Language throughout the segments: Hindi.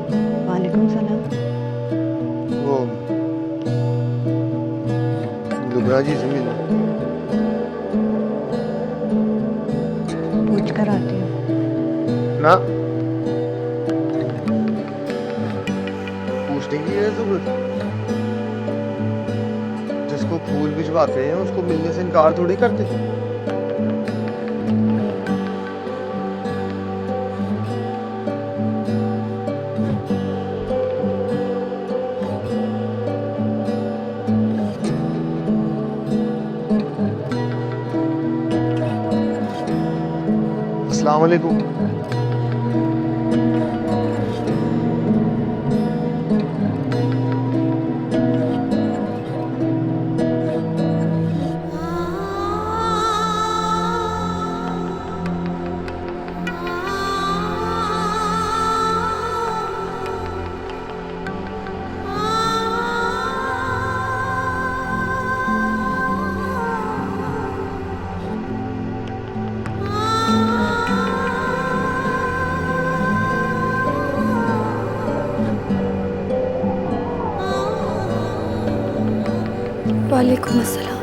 वालेकुम सलाम। वो लुबना जी से मिलना। पूछ कर आती हूँ। ना, पूछने की है जरूरत। जिसको फूल भिजवाते हैं उसको मिलने से इनकार थोड़ी करते। अस्सलाम वालेकुम। वालेकुम अस्सलाम।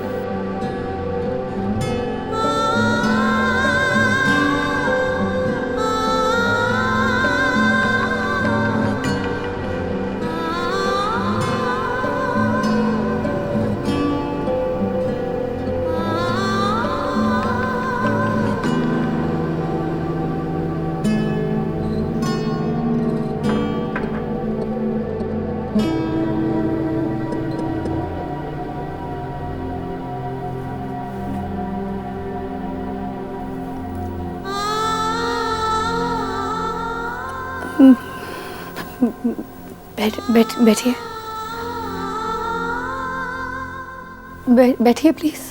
बैठिए, बैठिए प्लीज।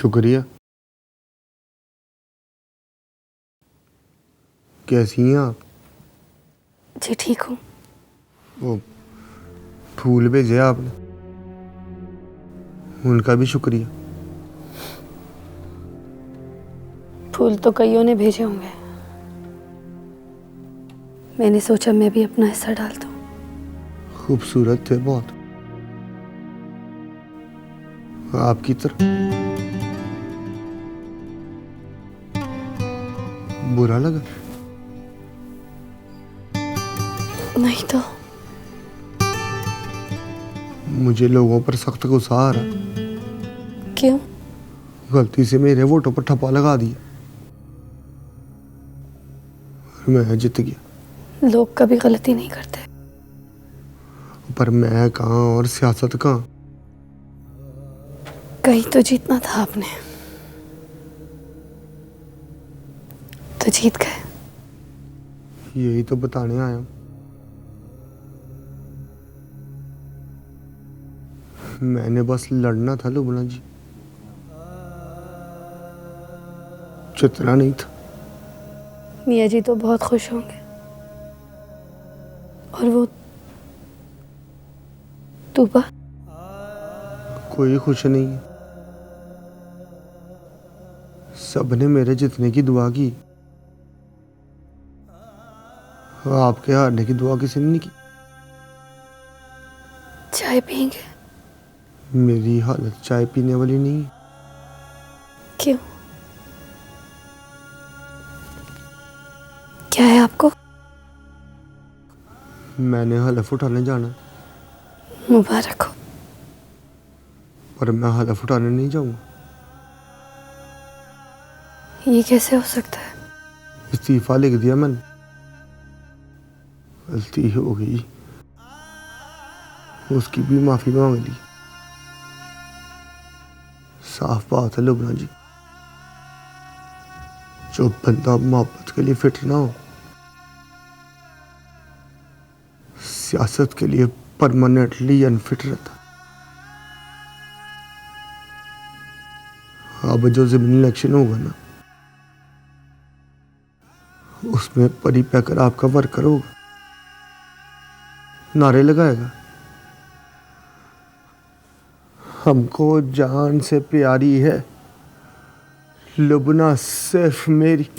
शुक्रिया। कैसी हैं आप? जी ठीक हूँ। वो फूल भेजे आपने, उनका भी शुक्रिया। फूल तो कईयों ने भेजे होंगे, मैंने सोचा मैं भी अपना हिस्सा डाल दूं। खूबसूरत थे बहुत, आपकी तरह। बुरा लगा? नहीं तो। मुझे लोगों पर सख्त गुस्सा आ रहा। क्यों? गलती से मेरे वोटों पर ठप्पा लगा दिया, मैं जीत गया। लोग कभी गलती नहीं करते। पर मैं कहाँ और सियासत कहाँ। कहीं तो जीतना था आपने, तो जीत गए। यही तो बताने आया हूँ। मैंने बस लड़ना था लुबना जी, जितना नहीं था। मियाँ जी तो बहुत खुश होंगे। और वो तूबा? कोई खुश नहीं है। सबने मेरे जीतने की दुआ की, आपके हारने की दुआ किसी ने नहीं की। चाय पियेंगे? मेरी हालत चाय पीने वाली नहीं है। क्यों? क्या है आपको? मैंने हलफ उठाने जाना, मुबारक हो। पर मैं हलफ उठाने नहीं जाऊंगा। ये कैसे हो सकता है? इस्तीफा लिख दिया मैंने, गलती हो गई, उसकी भी माफी मांग ली। साफ बात है लुबना जी, जो बंदा मोहब्बत के लिए फिट ना हो, सियासत के लिए परमानेंटली अनफिट रहता। अब जो ज़मीनी इलेक्शन होगा ना, उसमें परी पैकर आपका वर्कर होगा, नारे लगाएगा, हमको जान से प्यारी है लुबना सिर्फ मेरी।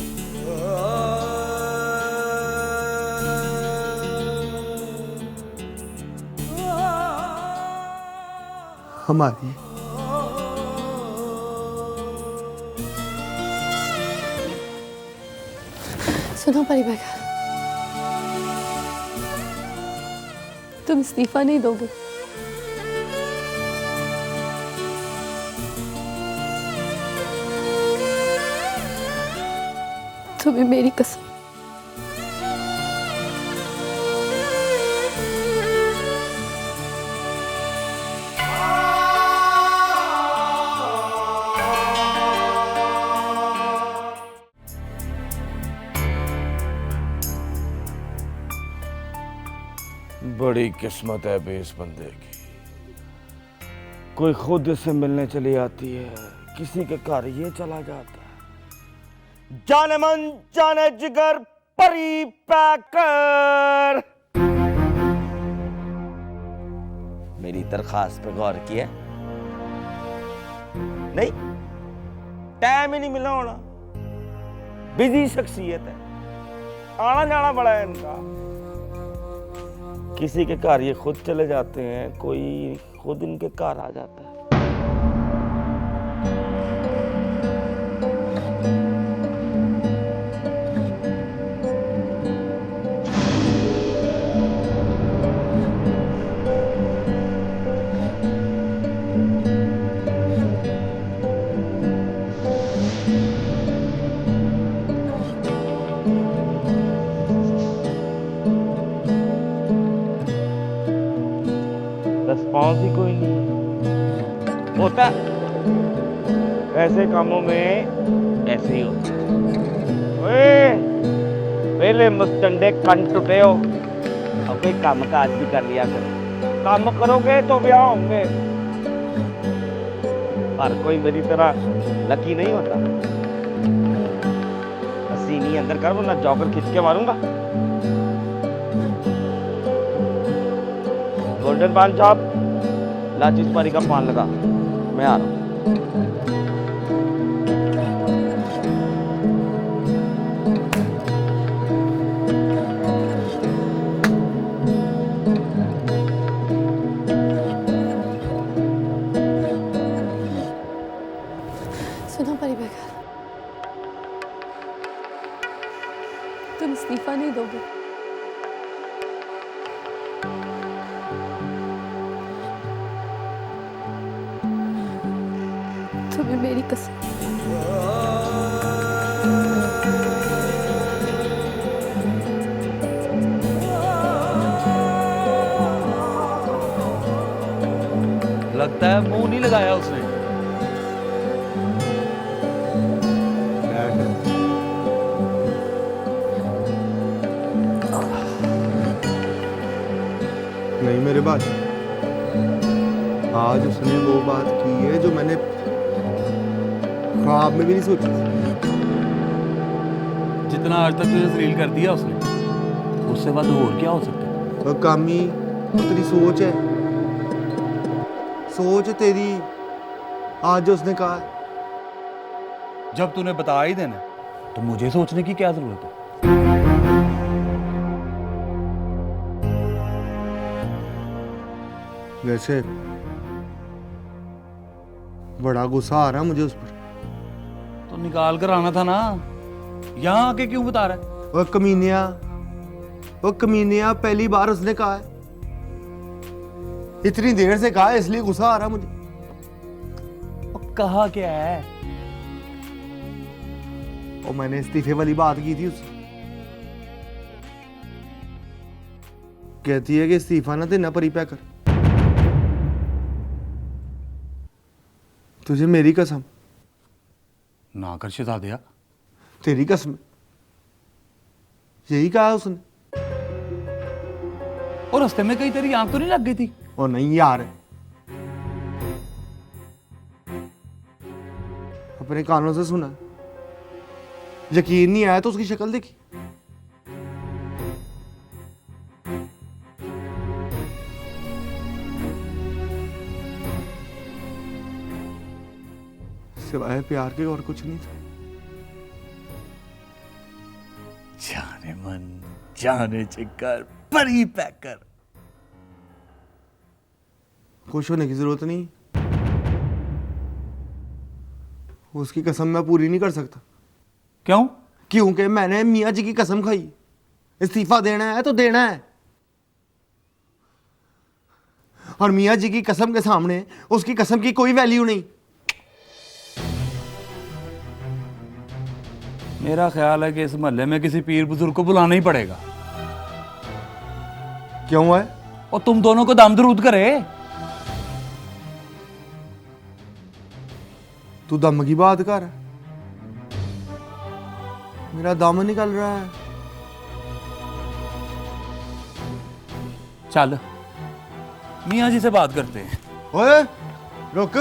हमारी सुनो परिबेकर, तुम इस्तीफा नहीं दोगे? तुम्हें मेरी कसम। बड़ी किस्मत है बे इस बंदे की। कोई खुद इससे मिलने चली आती है, किसी के घर ये चला जाता है। जाने मन जाने जिगर परी पैकर। मेरी दरखास्त पे गौर किया? नहीं, टाइम ही नहीं मिला होना। बिजी शख्सियत है, आना जाना बड़ा है इनका। किसी के घर ये खुद चले जाते हैं, कोई खुद इनके घर आ जाता है। रिस्पॉन्स ही कोई नहीं होता। ऐसे कामों में ऐसे ही होता है। पहले मुस्तंडे कन टूटे हो, अब कोई काम काज भी कर लिया करो। काम करोगे तो ब्याह होंगे। हर कोई मेरी तरह लकी नहीं होता। सीनी अंदर कर, वरना जॉकर खींच के मारूंगा। गोल्डन पान शॉप, लाचिस पारी का पान लगा, मैं आ रहा हूँ। सुनो परिबेकर, तुम इस्तीफा नहीं दोगे? तुम्हें मेरी कसम। लगता है मुंह नहीं लगाया उसने। नहीं मेरे बात, आज उसने वो बात की है जो मैंने ख्वाब में भी नहीं सोची। जितना आज तक तुझे जलील कर दिया उसने, उससे बाद और क्या हो सकता है? और कामी, वो तेरी सोच है, सोच तेरी। आज जो उसने कहा, जब तूने बता ही देना तो मुझे सोचने की क्या जरूरत है? वैसे बड़ा गुस्सा आ रहा मुझे उस पर। तो निकाल कर आना था ना, यहाँ आके क्यों बता रहा है? वो कमीनिया पहली बार उसने कहा है, इतनी देर से कहा है, इसलिए गुस्सा आ रहा मुझे। और कहा क्या है? और मैंने इस्तीफे वाली बात की थी उससे। कहती है कि इस्तीफा ना देना परी पैकर। तुझे मेरी कसम। ना कर शहजादिया। तेरी कसम, यही कहा उसने। और रास्ते में कहीं तेरी आंख तो नहीं लग गई थी? और नहीं यार, अपने कानों से सुना, यकीन नहीं आया तो उसकी शक्ल देखी। सिवाय प्यार के और कुछ नहीं था। जाने मन जाने जिगर परी पैकर। खुश होने की जरूरत नहीं, उसकी कसम मैं पूरी नहीं कर सकता। क्यों? क्योंकि मैंने मियाँ जी की कसम खाई, इस्तीफा देना है तो देना है। और मियाँ जी की कसम के सामने उसकी कसम की कोई वैल्यू नहीं। मेरा ख्याल है कि इस मोहल्ले में किसी पीर बुजुर्ग को बुलाना ही पड़ेगा। क्यों है? और तुम दोनों को दाम दरूद करे। तू दम की बात कर, मेरा दम निकल रहा है। चल मियाँ जी से बात करते हैं। ओए रुक,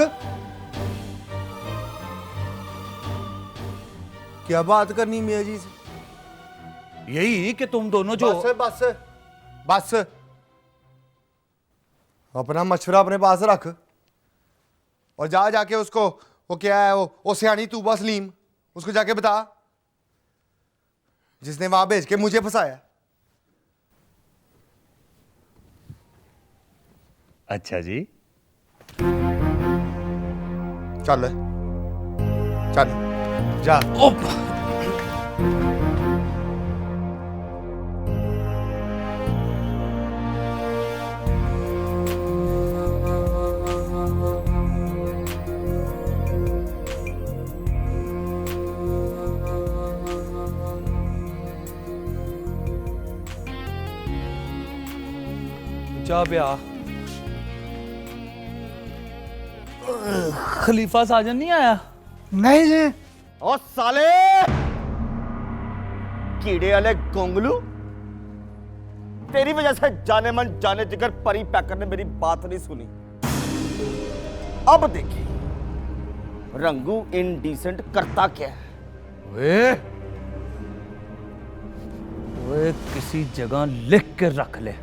क्या बात करनी मियाँ जी से? यही कि तुम दोनों जो बस बस बस, अपना मशवरा अपने पास रख और जा जाके उसको, वो क्या है वो सियानी तूबा सलीम, उसको जाके बता, जिसने वहां भेज के मुझे फंसाया। अच्छा जी। चल चल जा। जा ब्या। खलीफा साजन नहीं आया? नहीं जी। ओ साले कीड़े वाले गोंगलू, तेरी वजह से जाने मन जाने जिगर परी पैकर ने मेरी बात नहीं सुनी। अब देखिए रंगू इनडिसेंट करता क्या है। वे किसी जगह लिख के रख ले,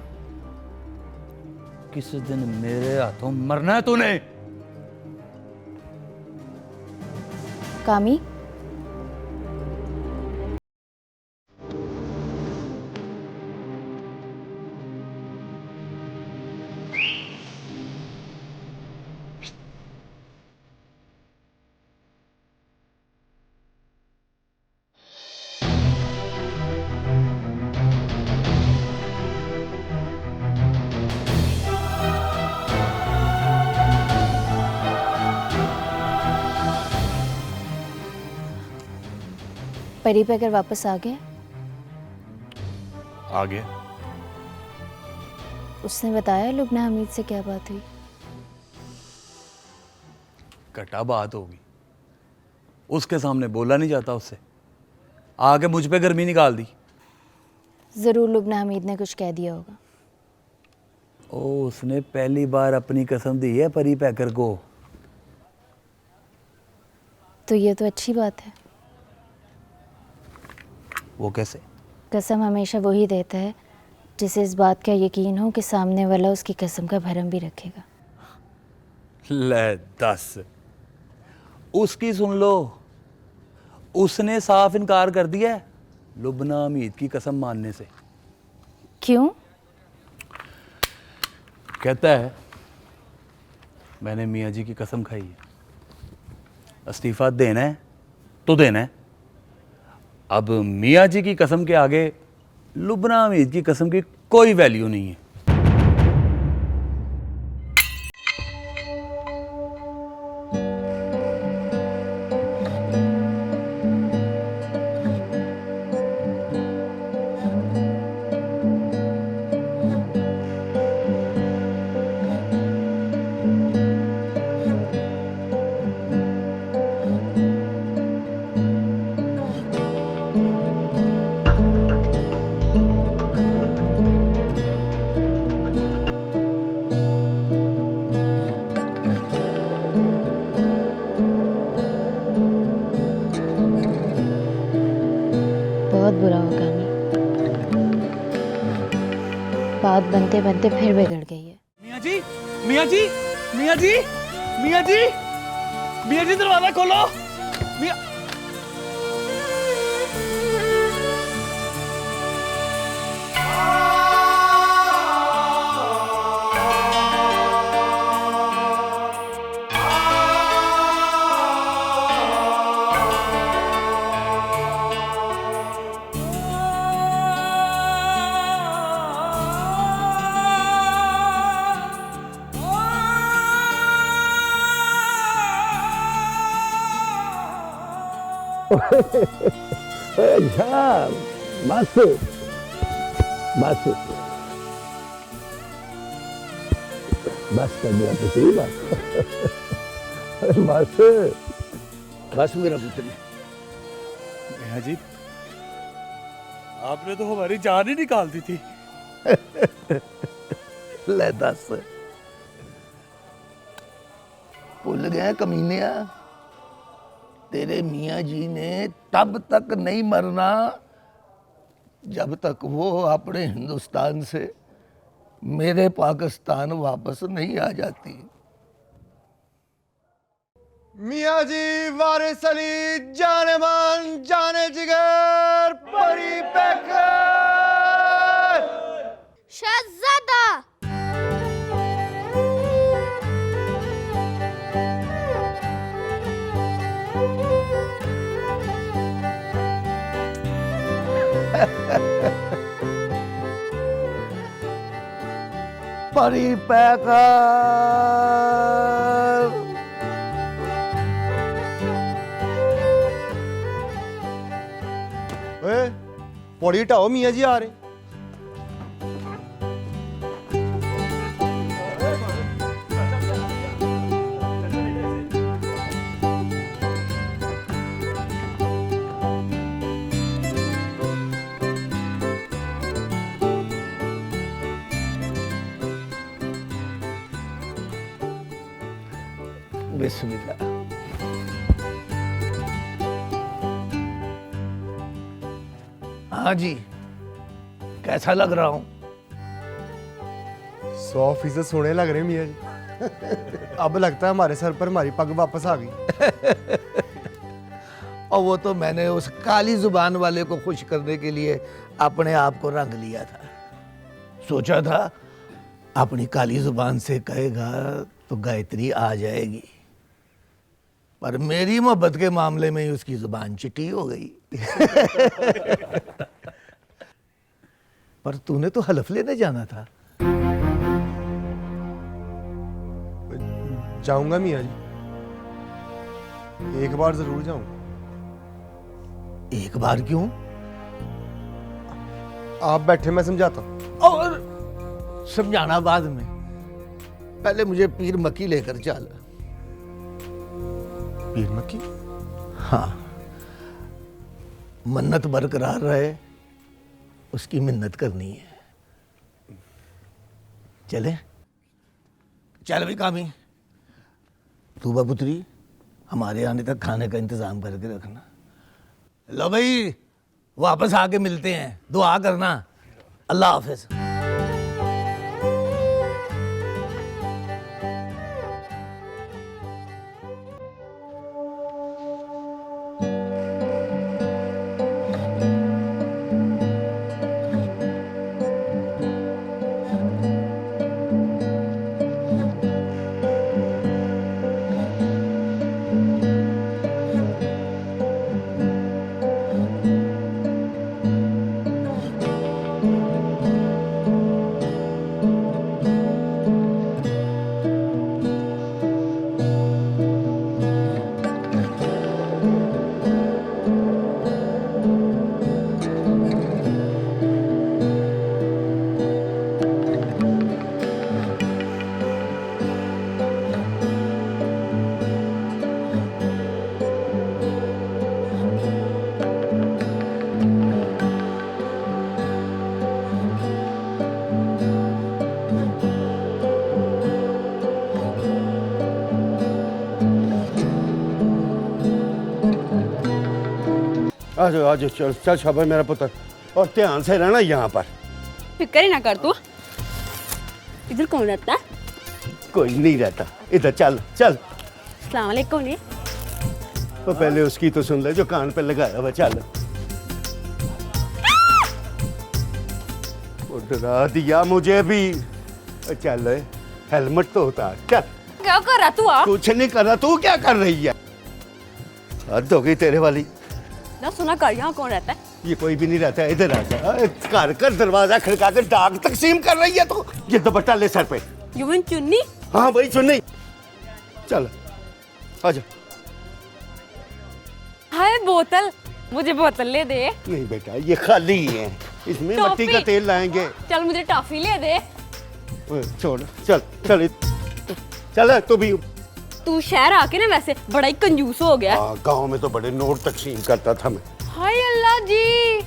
किसी दिन मेरे हाथों मरना है तूने। कामी, परी पैकर वापस आ गए? आ गया। उसने बताया लुबना हमीद से क्या बात हुई? घटा बात होगी, उसके सामने बोला नहीं जाता उससे, आगे मुझ पे गर्मी निकाल दी। जरूर लुबना हमीद ने कुछ कह दिया होगा। ओ, उसने पहली बार अपनी कसम दी है परी पैकर को। तो ये तो अच्छी बात है। वो कैसे? कसम हमेशा वही देता है जिसे इस बात का यकीन हो कि सामने वाला उसकी कसम का भरम भी रखेगा। ले दस, उसकी सुन लो, उसने साफ इनकार कर दिया है लुबना हमीद की कसम मानने से। क्यों? कहता है मैंने मियाँ जी की कसम खाई है, इस्तीफा देना है तो देना है। अब मियाँ जी की कसम के आगे लुबना हमीद की कसम की कोई वैल्यू नहीं है। हो कामी। बात बनते बनते फिर बिगड़ गई है। मियाँ जी, मियाँ जी, मियाँ जी, मियाँ जी, मियाँ जी दरवाजा खोलो। मियाँ अच्छा बस बस बस कर दिया पुत्री बस बस बस मेरा पुत्री। मियाँ जी, आपने तो हमारी जान ही निकाल दी थी। ले दस भूल गए कमीनिया, तेरे मियाँ जी ने तब तक नहीं मरना जब तक वो अपने हिंदुस्तान से मेरे पाकिस्तान वापस नहीं आ जाती। मियाँ जी वारिस अली जाने मान जाने जिगर परी पैकर। शहजादा परी पैकर। ओए पौड़ी हटाओ, मियाँ जी आ रहे। बिस्मिल्लाह। हाँ जी, कैसा लग रहा हूं? 100% सोने लग रहे मियाँ जी। अब लगता है हमारे सर पर हमारी पग वापस आ गई। और वो तो मैंने उस काली जुबान वाले को खुश करने के लिए अपने आप को रंग लिया था। सोचा था अपनी काली जुबान से कहेगा तो गायत्री आ जाएगी, पर मेरी मोहब्बत के मामले में ही उसकी जुबान चिट्टी हो गई। पर तूने तो हलफ लेने जाना था। जाऊंगा मियाँ जी, एक बार जरूर जाऊंगा। एक बार क्यों? आप बैठे, मैं समझाता हूँ। और समझाना बाद में, पहले मुझे पीर मक्की लेकर चल। पीर मक्की? हाँ, मन्नत बरकरार रहे उसकी मिन्नत करनी है। चले चल भी कामी। तू पुत्री हमारे आने तक खाने का इंतजाम करके रखना। लो भाई, वापस आके मिलते हैं, दुआ करना। अल्लाह हाफिज। आ जाओ चल चल शाबाश मेरा पुत्र। और ध्यान से रहना यहाँ पर। फिक्र ही ना कर तू। इधर कौन रहता है? कोई नहीं रहता, इधर चल चल। अस्सलाम वालेकुम जी। तो पहले उसकी तो सुन ले जो कान पे लगाया हुआ। चल। वो डरा दिया मुझे भी। चल हेलमेट तो उतार। चल। क्या कर रहा तू? कुछ नहीं कर रहा, तू क्या कर रही है? हद हो गई तेरे वाली। ना सुना कर, यहाँ कौन रहता है? ये कोई भी नहीं रहता है, इधर आता। घर कर दरवाजा खड़का कर डाक तकसीम कर रही है तो। ये दुपट्टा ले सर पे। यू मीन चुन्नी? हाँ वही चुन्नी। चल आजा। हाय बोतल, मुझे बोतल ले दे। नहीं बेटा ये खाली ही है, इसमें टॉफी। मिट्टी का तेल लाएंगे। चल मुझे टॉफी ले दे। छोड़। चल चल चल तू भी। तू शहर आके ना वैसे बड़ा ही कंजूस हो गया। गांव में तो बड़े नोट तकसीम करता था मैं। हाय अल्लाह जी,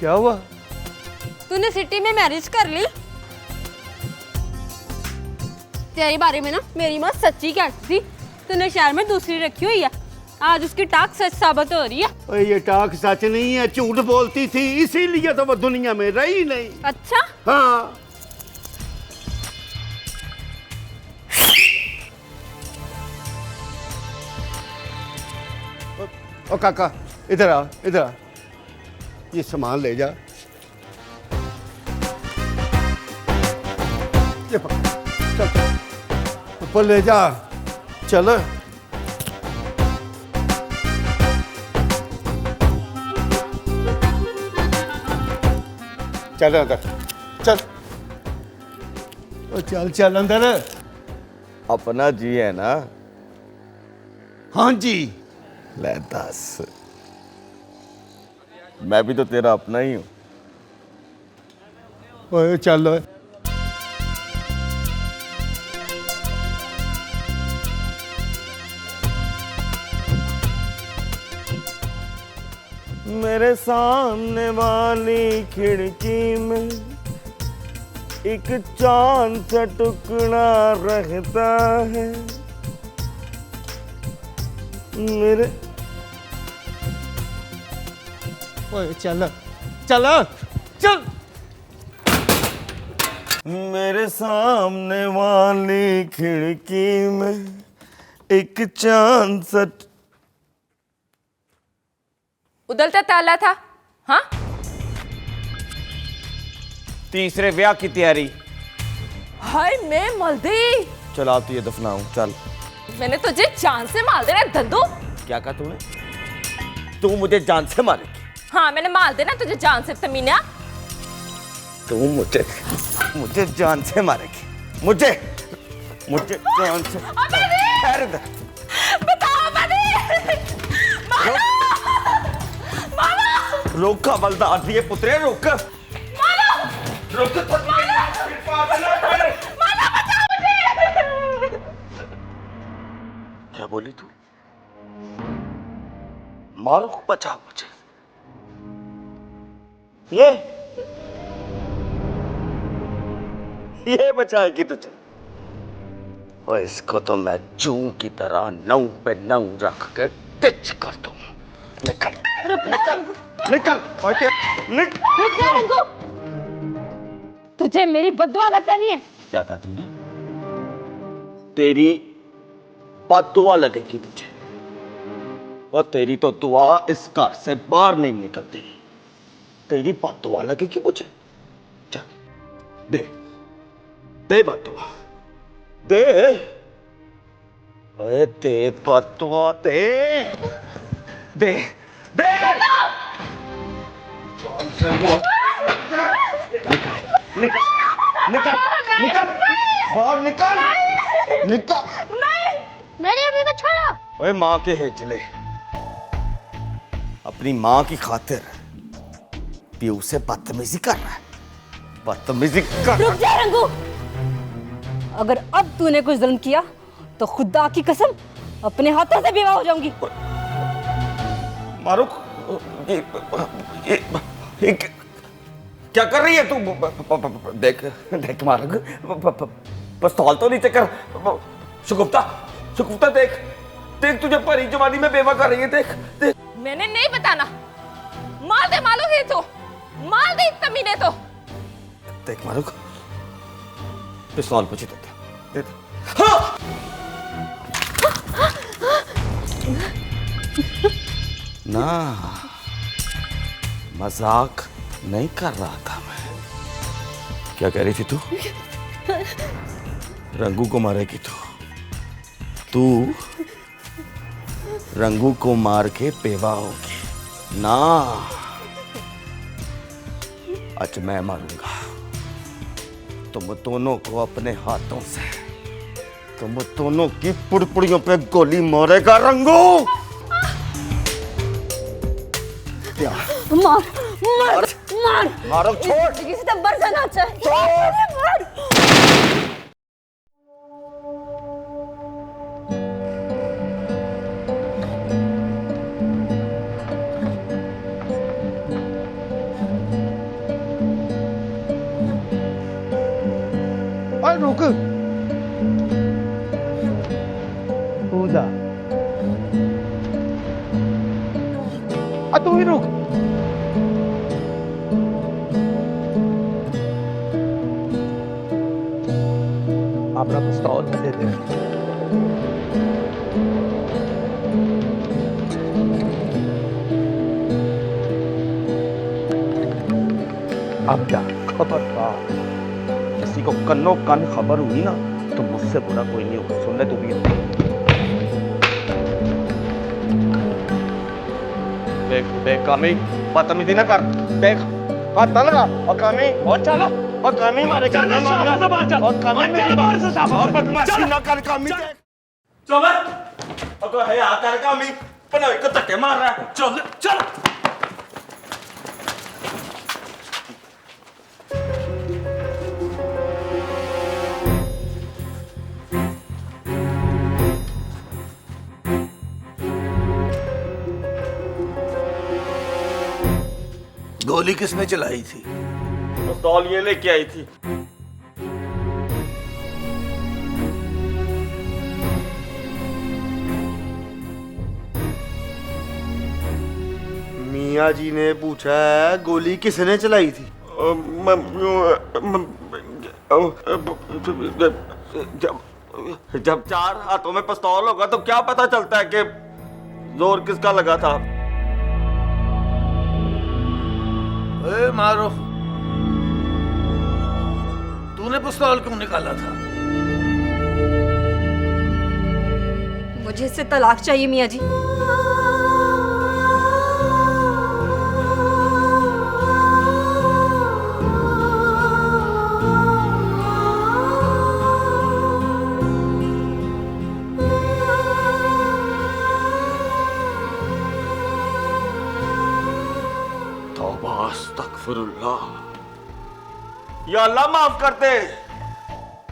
क्या हुआ? तूने सिटी में मैरिज कर ली? तेरे बारे में ना मेरी माँ सच्ची कहती थी, तूने शहर में दूसरी रखी हुई है। आज उसकी टाक सच साबित हो रही है। ओए ये टाक सच नहीं है, झूठ बोलती थी, इसीलिए तो वो दुनिया में रही नहीं। अच्छा? हाँ। ओ काका इधर आ, इधर आ। ये सामान ले जा। ये पकड़, चल ऊपर ले जा। चल चल अंदर चल। ओ चल चल अंदर। अपना जी है ना? हाँ जी। ले दस, मैं भी तो तेरा अपना ही हूं। ओए चल। मेरे सामने वाली खिड़की में एक चांद सा टुकड़ा रहता है। मेरे ओए चल चल चल। मेरे सामने वाली खिड़की में एक चांद सा। उदलता ताला था। हाँ, तीसरे ब्याह की तैयारी। हाय मैं मल्दी। चल आप तुझे दफनाऊं। चल। मैंने तुझे जान से मार देना धंधू। क्या कहा तूने? तू मुझे जान से मारेगी? हाँ मैंने मार देना तुझे जान से तमीना। तू मुझे जान से मारेगी? मुझे जान से। बताओ रोका बलदार दिए पुत्रे, रोक। क्या बोली तू? मारो, बचाओ मुझे। ये बचाएगी तुझे? और इसको तो मैं जू की तरह 9 पे 9 रख के टिच कर दूं। निकल निकल निकल। तुझे मेरी बद्दुआ लगता नहीं है? क्या कहा तुमने? तेरी बद्दुआ लगेगी तुझे, और तेरी तो दुआ इस घर से बाहर नहीं निकलती। तेरी बद्दुआ लगेगी मुझे। चल दे दे बद्दुआ, दे। अरे दे बद्दुआ, दे दे दे। निकल निकल निकल बाहर, निकल निकल। मेरी अम्मी को छोड़ो। ओए माँ के हेजले, अपनी माँ की खातिर पीयू से बदतमीजी कर रहा है। बदतमीजी कर। रुक जा रंगू, अगर अब तूने कुछ जुल्म किया तो खुदा की कसम अपने हाथों से बेवा हो जाऊंगी। मारूक, ये क्या कर रही है तू? देख देख मारूक, पिस्तौल तो नीचे कर। शुगुफ्ता शुगुफ्ता देख देख, तुझे भरी जवानी में बेवा कर रही है। देख देख। मैंने नहीं बताना, मार दे मालूम है तो। देख मारूक, पिस्तौल मुझे दे दे। हाँ! ना, मजाक नहीं कर रहा था मैं। क्या कह रही थी तू? रंगू को मारेगी तू रंगू को मार के बेवा होगी ना। आज मैं मारूंगा तुम दोनों को अपने हाथों से। तुम दोनों की पुड़पुड़ियों पे गोली मारेगा रंगू। मार मार मार मारो, छोड़। किसी से मर जाना चाहिए। मार। ओए रुक, तू जा, तू ही रुक। अपना पिस्तौल मुझे दे। अब क्या खबरदार, किसी को कन्नो कान खबर हुई ना तो मुझसे बुरा कोई नहीं होगा। सुन ले तू भी। देख देख कामी, बदतमीजी ना कर। देख हाथ ना लगा। और कामी और चलो, और कामी मारे और कामी और बदमाशी ना कर कामी। देख चल अगर है आकर कामी पना एक धक्के मार रहा है। चल चल। गोली किसने चलाई थी? पिस्तौल ये लेके आई थी। मियाँ जी ने पूछा है गोली किसने चलाई थी? जब चार हाथों में पिस्तौल होगा तो क्या पता चलता है कि जोर किसका लगा था। ए मारो, तूने पिस्तौल क्यों निकाला था? मुझे इससे तलाक चाहिए मियाँ जी। या अल्लाह माफ कर दे।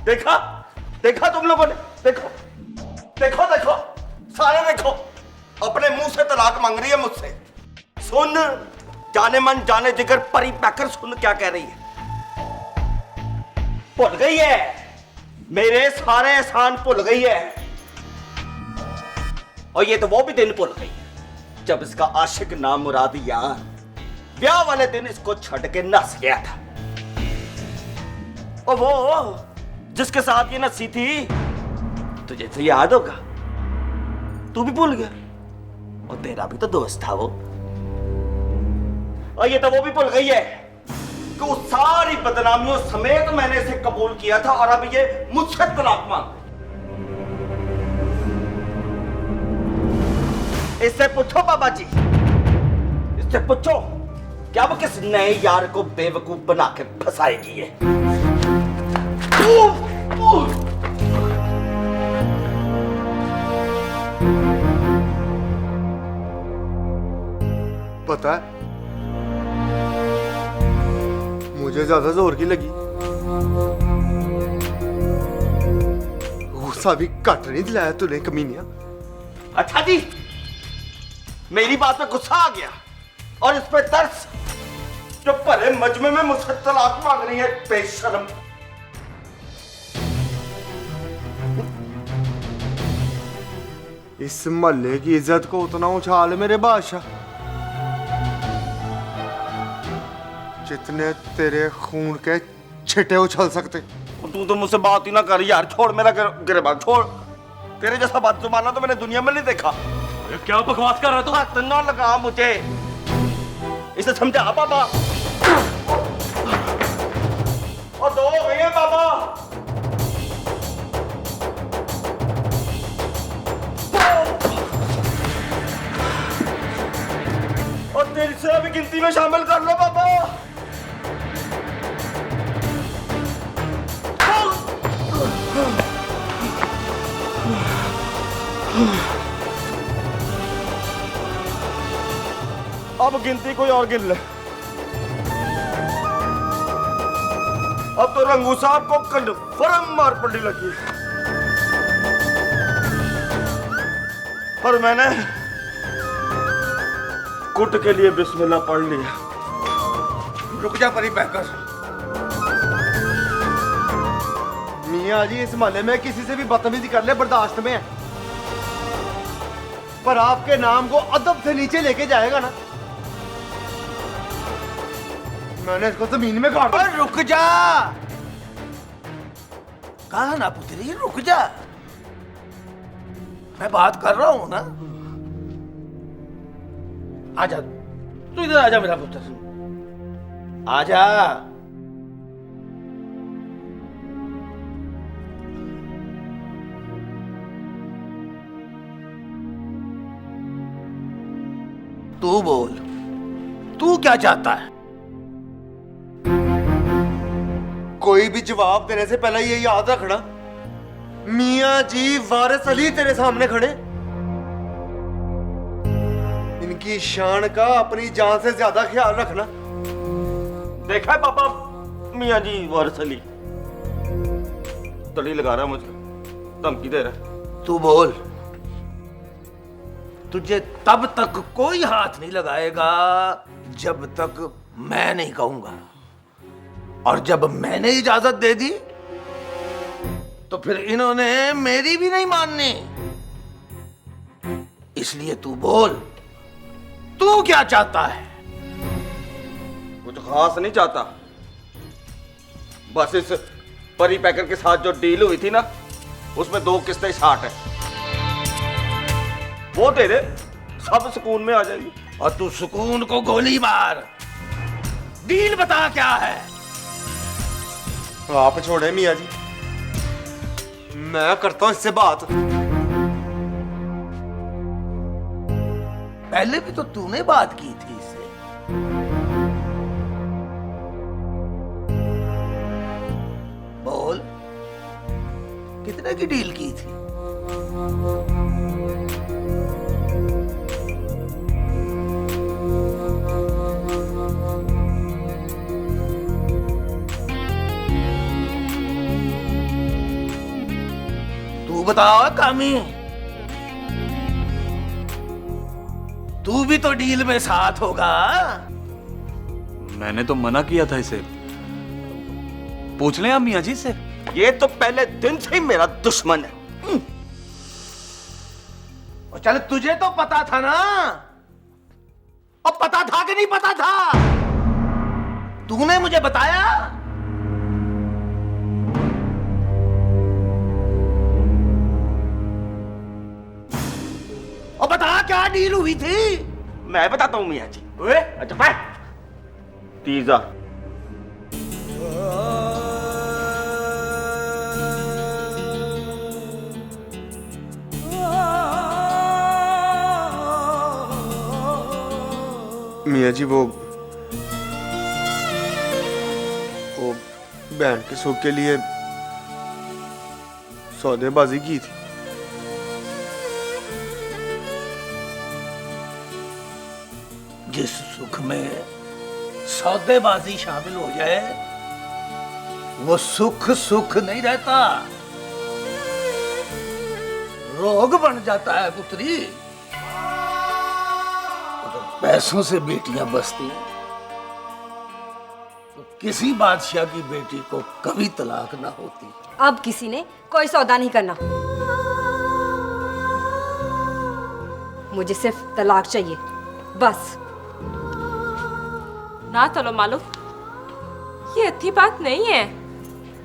देखा देखा तुम लोगों ने, देखो देखो देखो सारे देखो, अपने मुंह से तलाक मांग रही है मुझसे। सुन जाने मन जाने जिगर परी पैकर, सुन क्या कह रही है। भूल गई है मेरे सारे एहसान, भूल गई है। और ये तो वो भी दिन भूल गई है जब इसका आशिक नाम मुराद यार ब्याह वाले दिन इसको छड़ के नस गया था। और वो जिसके साथ ये नसी थी तुझे तो याद होगा, तू भी भूल गया। और तेरा भी तो दोस्त था वो। और ये तो वो भी भूल गई है कि उस सारी बदनामियों समेत मैंने इसे कबूल किया था और अब ये मुझसे तलाक मांग। इससे पूछो बाबा जी, इससे पूछो क्या वो किस नए यार को बेवकूफ बना के फंसाएगी ये। पता है मुझे ज्यादा जोर की लगी, गुस्सा भी कट नहीं दिलाया तूने कमीनिया। अच्छा जी, मेरी बात पे गुस्सा आ गया और इस पे तरस, जो भरे मजमे में मुझसे तलाक मांग रही है बेशर्म। इस महल्ले की इज्जत को उतना उछाल मेरे बादशाह जितने तेरे खून के छिटे उछल सकते। तू तो मुझसे बात ही ना कर यार, छोड़ मेरा गिरबान छोड़। तेरे जैसा बदजुबाना तो मैंने दुनिया में नहीं देखा। क्या बकवास कर रहा है तू? हाथ ना लगा मुझे, इसे समझा पापा। और 2 हो गई है पापा। और तेरी से अभी गिनती में शामिल कर लो पापा। अब गिनती कोई और गिन ले। अब तो रंगू साहब को कन्फर्म मार पड़ने लगी। पर मैंने कुट के लिए बिस्मिल्लाह पढ़ लिया। रुक जा परी पैकर। मियाँ जी इस मोहल्ले में किसी से भी बदतमीजी कर ले बर्दाश्त में है, पर आपके नाम को अदब से नीचे लेके जाएगा ना, मैंने इसको जमीन में गाड़ दिया। रुक जा, कहा ना पुत्री, रुक जा, मैं बात कर रहा हूं ना। आजा, तू इधर आजा मेरा पुत्र, आजा। तू बोल, तू क्या चाहता है? कोई भी जवाब देने से पहले ये याद रखना, मियाँ जी वारिस अली तेरे सामने खड़े, इनकी शान का अपनी जान से ज्यादा ख्याल रखना। देखा है पापा, मियाँ जी वारिस अली तड़ी लगा रहा है मुझे, धमकी दे रहा है। तू बोल, तुझे तब तक कोई हाथ नहीं लगाएगा जब तक मैं नहीं कहूंगा, और जब मैंने इजाजत दे दी तो फिर इन्होंने मेरी भी नहीं माननी। इसलिए तू बोल, तू क्या चाहता है? कुछ खास नहीं चाहता, बस इस परी पैकर के साथ जो डील हुई थी ना, उसमें 2 किस्तें शार्ट है, वो दे दे, सब सुकून में आ जाएगी। और तू सुकून को गोली मार। डील बता क्या है? आप छोड़े मियाँ जी, मैं करता हूं इससे बात। पहले भी तो तूने बात की थी इससे। बोल, कितने की डील की थी? तू बताओ कामी, तू भी तो डील में साथ होगा। मैंने तो मना किया था इसे, पूछ लें आप मियाँ जी से। ये तो पहले दिन से ही मेरा दुश्मन है। और चल, तुझे तो पता था ना, और पता था कि नहीं पता था? तूने मुझे बताया? और बता क्या डील हुई थी? मैं बताता हूं मियाँ जी। ओए, अच्छा भाई, तीजा मियाँ जी वो बहन के सुख के लिए सौदेबाजी की थी। जिस सुख में सौदेबाजी शामिल हो जाए वो सुख सुख नहीं रहता, रोग बन जाता है पुत्री। अगर पैसों से बेटियां बसती तो किसी बादशाह की बेटी को कभी तलाक ना होती। अब किसी ने कोई सौदा नहीं करना, मुझे सिर्फ तलाक चाहिए बस। ना चलो मालूम, ये अच्छी बात नहीं है।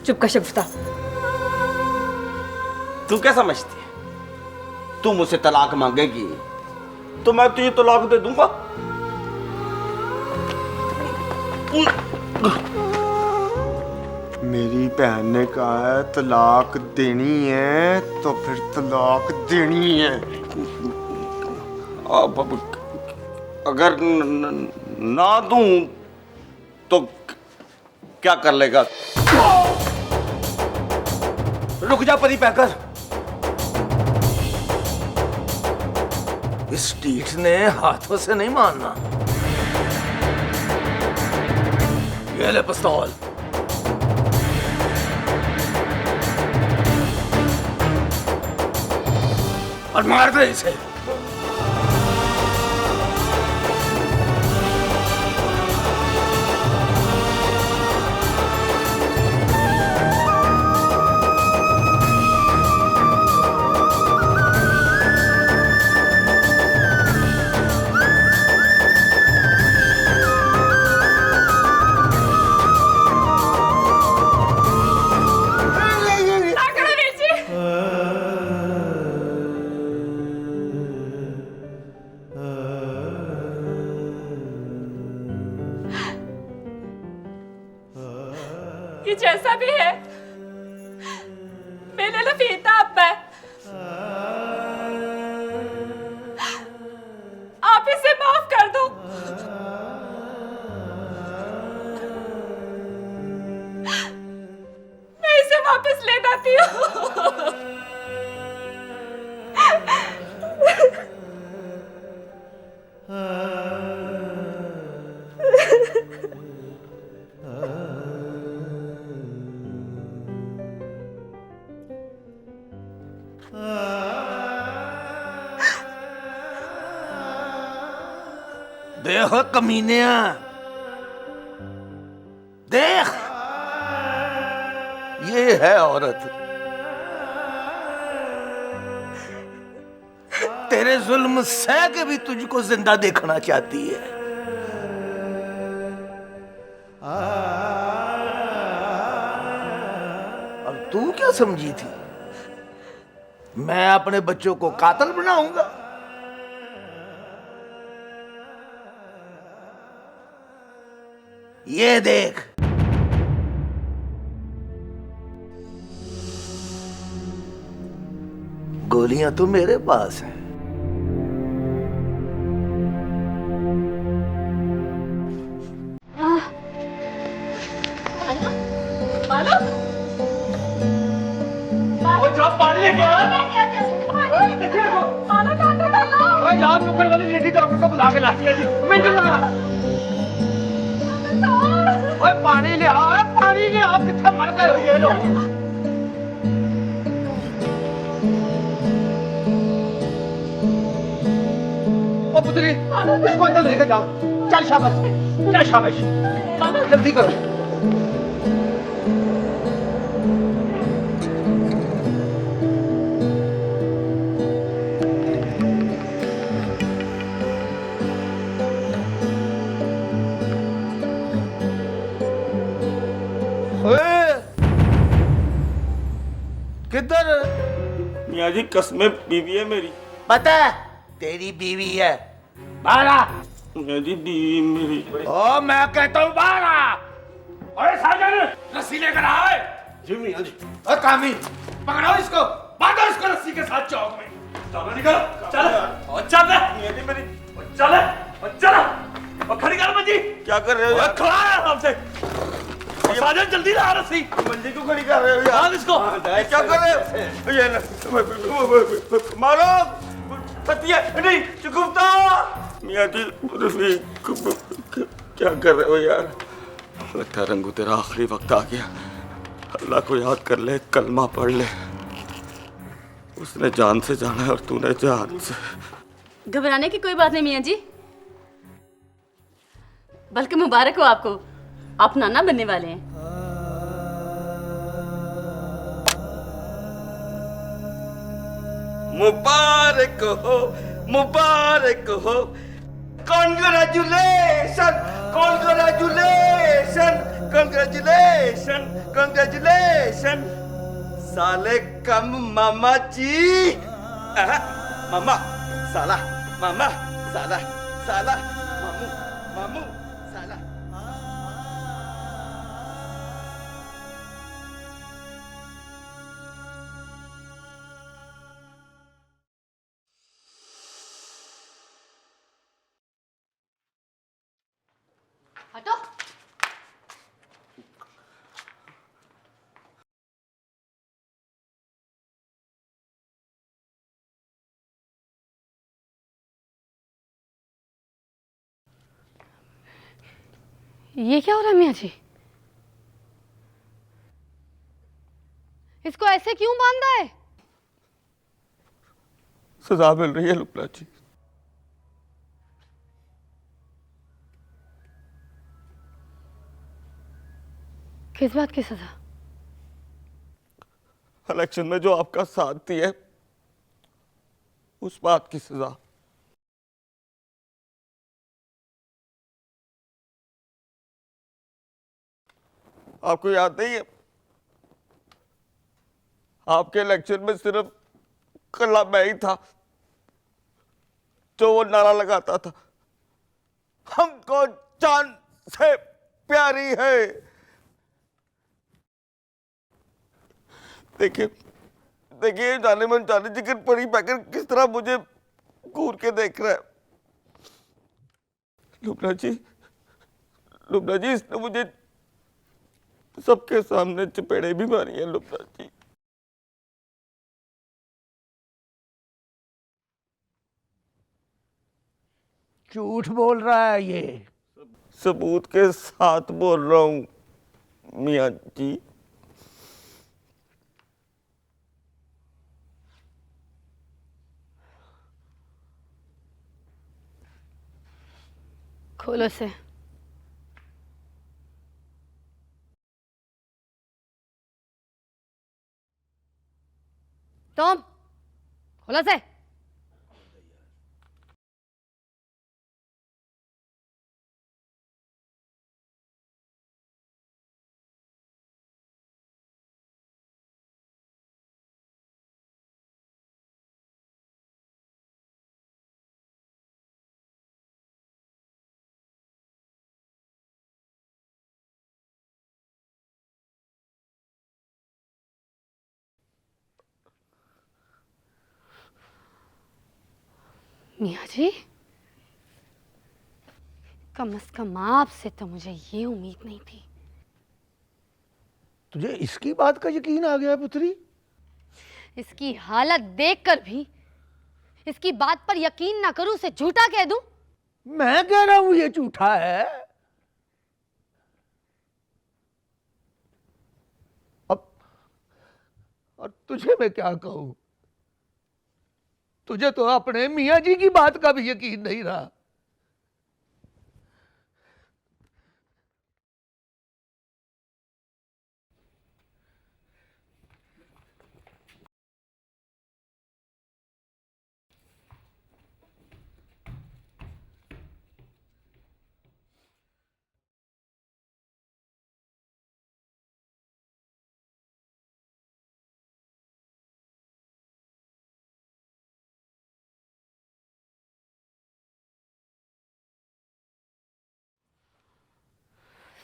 चुप कर शगुफ्ता। तू क्या समझती है? तू मुझसे तलाक मांगेगी तो मैं तुझे तलाक दे दूंगा। मेरी बहन ने कहा है तलाक देनी है तो फिर तलाक देनी है। अब अगर ना दूं तो क्या कर लेगा? रुक जा परी पैकर। इस टीठ ने हाथों से नहीं मारना। ये ले पिस्तौल। और मार दे इसे। ये जैसा भी है मेरे लफीता अब है, आप इसे माफ कर दो। मैं इसे वापस ले जाती हूँ। देख कमीनिया, देख ये है औरत। तेरे जुल्म सह के भी तुझको जिंदा देखना चाहती है। और तू क्या समझी थी मैं अपने बच्चों को कातिल बनाऊंगा? ये देख, गोलियां तो मेरे पास हैं। पानी लेके यार ऊपर वाली लेडी डॉक्टर को बुला के लाती है जी। मैं ओए पानी ले आओ, पानी ले आओ। कितना मर गए हो ये लोग। ओ पुत्री, इसको अंदर लेकर जाओ। चल शाबाश, चल शाबाश, जल्दी करो। किधर? मियाँ जी कसमें बीवी है मेरी। पता है तेरी बीवी है। बारा मियाँ जी बीवी मेरी। ओ मैं कहता हूँ बारा। ओए साजन, रस्सी लेकर आओ। जी मियाँ जी। और कामी पकड़ो इसको, बांधो इसको रस्सी के साथ चौक में। चलो निकलो, चल और चल। मियाँ जी मेरी। चल और चल और खड़ी कर मंजी। क्या कर रहे हो यार? खड़ा है हमसे। साजन जल्दी ला रस्सी। मंजी को खड़ी कर रहे हो यार? बांध इसको। क्या कर रहे हो? ये ना मारो पतिया नहीं चुकुप्ता। मियाँ जी रफीक क्या कर रहे हो यार? लगता है रंगू तेरा आखिरी वक्त आ गया। अल्लाह को याद कर ले, कलमा पढ़ ले। उसने जान से जाना है और तूने जान से। घबराने की कोई बात नहीं मियाँ जी, बल्कि मुबारक हो आपको, आप नाना बनने वाले हैं। मुबारक हो, मुबारक हो। कॉन्ग्रेचुलेशन, कॉन्ग्रेचुलेशन, कांग्रेचुलेशन कांग्रेचुलेशन साले कम मामा जी मामा साला मामा साला साला मामू मामू साला हटो। ये क्या हो रहा है मियाँ जी? इसको ऐसे क्यों बांधा है? सजा मिल रही है लुबना जी। किस बात की सजा? इलेक्शन में जो आपका साथ दिया उस बात की सजा। आपको याद नहीं है आपके इलेक्शन में सिर्फ कल्ला मैं ही था जो वो नारा लगाता था, हमको जान से प्यारी है। देखिए देखिए जाने मन जाने जिगर पड़ी पैकर किस तरह मुझे घूर के देख रहा है। लुबना जी इसने मुझे सबके सामने चपेड़े भी मारी है। लुबना जी झूठ बोल रहा है ये। सबूत के साथ बोल रहा हूं मियां जी। खोलो से। तुम खोलो से। मियाँ जी, कम से कम आपसे तो मुझे ये उम्मीद नहीं थी। तुझे इसकी बात का यकीन आ गया पुत्री? इसकी हालत देखकर भी इसकी बात पर यकीन ना करूं, उसे झूठा कह दूं। मैं कह रहा हूं ये झूठा है। अब और तुझे मैं क्या कहूं? तुझे तो अपने मियाँ जी की बात का भी यकीन नहीं रहा।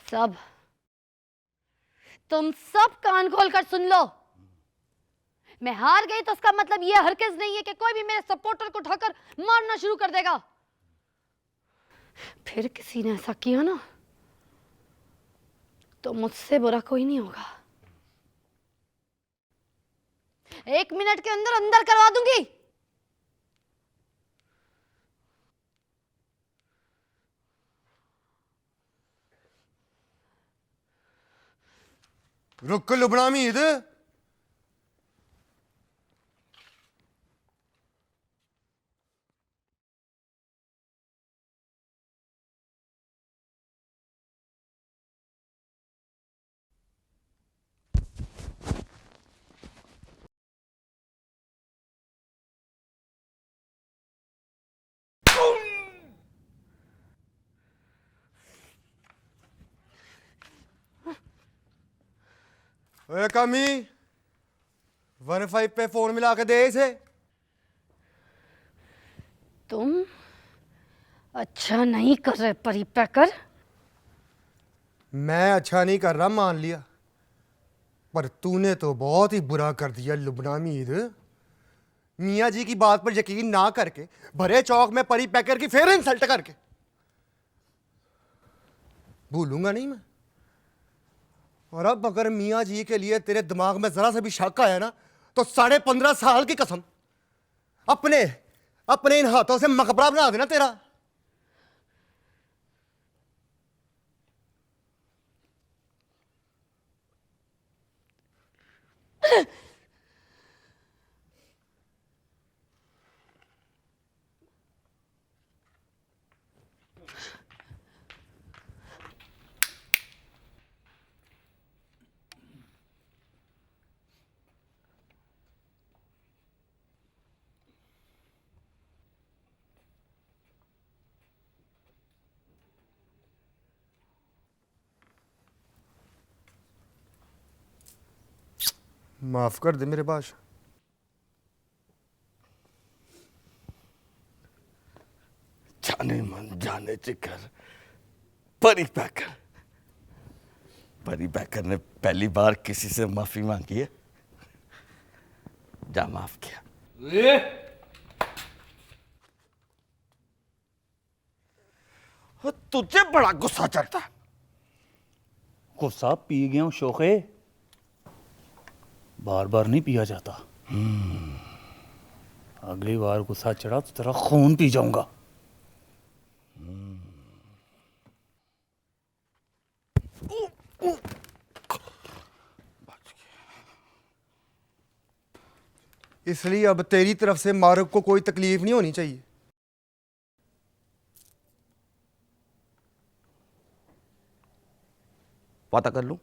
सब तुम सब कान खोल कर सुन लो। मैं हार गई तो उसका मतलब यह हरगिज नहीं है कि कोई भी मेरे सपोर्टर को उठाकर मारना शुरू कर देगा। फिर किसी ने ऐसा किया ना तो मुझसे बुरा कोई नहीं होगा। 1 मिनट के अंदर अंदर करवा दूंगी। रुक लुबना मीद। ओए कमी 15 पे फोन मिला के दे इसे। तुम अच्छा नहीं कर रहे परी पैकर। मैं अच्छा नहीं कर रहा मान लिया, पर तूने तो बहुत ही बुरा कर दिया लुबना मीर। मियाँ जी की बात पर यकीन ना करके भरे चौक में परी पैकर की फिर इंसल्ट करके। भूलूंगा नहीं मैं। और अब अगर मियाँ जी के लिए तेरे दिमाग में जरा सा भी शक आया ना, तो 15.5 साल की कसम अपने अपने इन हाथों से मकबरा बना देना तेरा। माफ कर दे मेरे बादशाह। जाने मन जाने जिगर परी पैकर। परी पैकर ने पहली बार किसी से माफी मांगी है, जा माफ किया। वो तुझे बड़ा गुस्सा चढ़ता है। गुस्सा पी गया हूं शोखे, बार बार नहीं पिया जाता। अगली बार गुस्सा चढ़ा तो तेरा खून पी जाऊंगा। इसलिए अब तेरी तरफ से मारूफ को कोई तकलीफ नहीं होनी चाहिए। पता कर लूं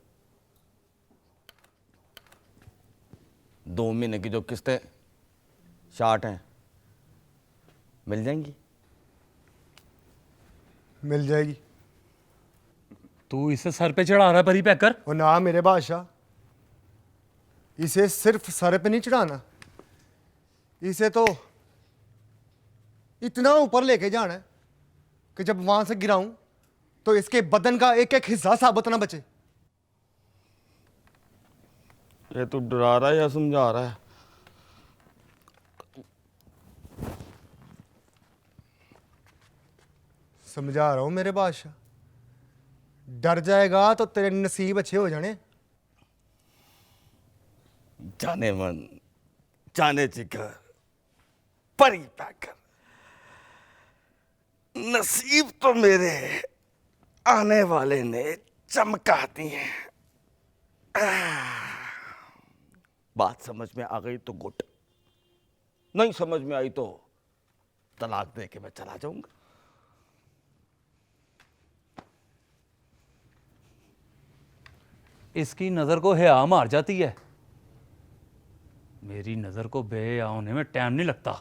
2 महीने की जो किस्तें शार्ट हैं मिल जाएंगी? मिल जाएगी। तू इसे सर पे चढ़ा रहा है परी पैकर? और ना मेरे बादशाह, इसे सिर्फ सर पे नहीं चढ़ाना, इसे तो इतना ऊपर लेके जाना है कि जब वहां से गिराऊं तो इसके बदन का एक एक हिस्सा साबुत ना बचे। ये तू डरा रहा है या समझा रहा है? समझा रहा हूं मेरे बादशाह। डर जाएगा तो तेरे नसीब अच्छे हो जाने। जाने मन जाने जिगर परी पैकर, नसीब तो मेरे आने वाले ने चमका दी है। बात समझ में आ गई तो गुड, नहीं समझ में आई तो तलाक दे के मैं चला जाऊंगा। इसकी नजर को हया मार जाती है, मेरी नजर को बेहया होने में टाइम नहीं लगता।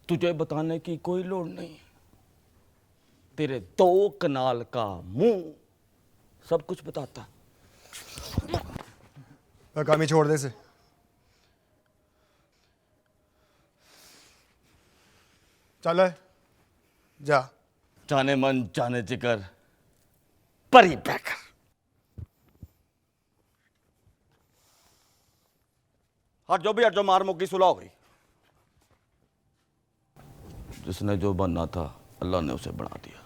तुझे बताने की कोई लोड़ नहीं, तेरे 2 कनाल का मुंह सब कुछ बताता। कामी छोड़ दे से। चल जा। जाने मन जाने जिगर परी पैकर। हट जो भी हट जो, मार मुक्की सुलह हो गई। जिसने जो बनना था अल्लाह ने उसे बना दिया।